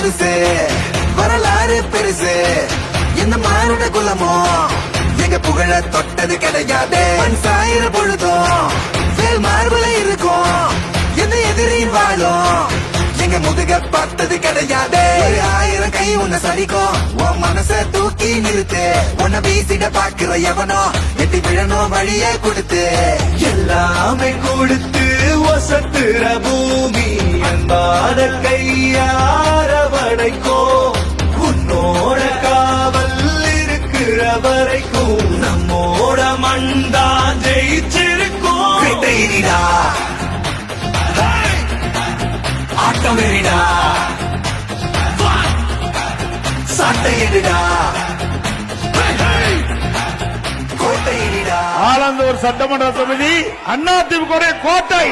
புதுசு வரலாறு பெருசு எந்த மானுட குலமோ எங்க புகழ தொட்டது கிடையாது சாயிர பொழுதும் வேல் மார்புல இருக்கும் எந்த எதிரியும் வாழும் எங்க முதுக பார்த்தது கிடையாது 1000 கை உன்னை சரிக்கும் உன் மனச தூக்கி நிறுத்து உன்னை வீசிட பாக்குற எவனோ எட்டி விழணும் வழிய கொடுத்து எல்லாமே கொடுத்து வசத்துற பூமி அன்பாத கையாரவடைக்கோ உன்னோட காவல் இருக்கிற வரைக்கும் நம்மோட மண்தான் ஜெயிச்சிருக்கும் வெட்டையிடா ஆட்டம் வெறிடா சட்டையிடா கோட்டையிடா ஆலந்தூர் சட்டமன்ற தொகுதி அதிமுக கோட்டை.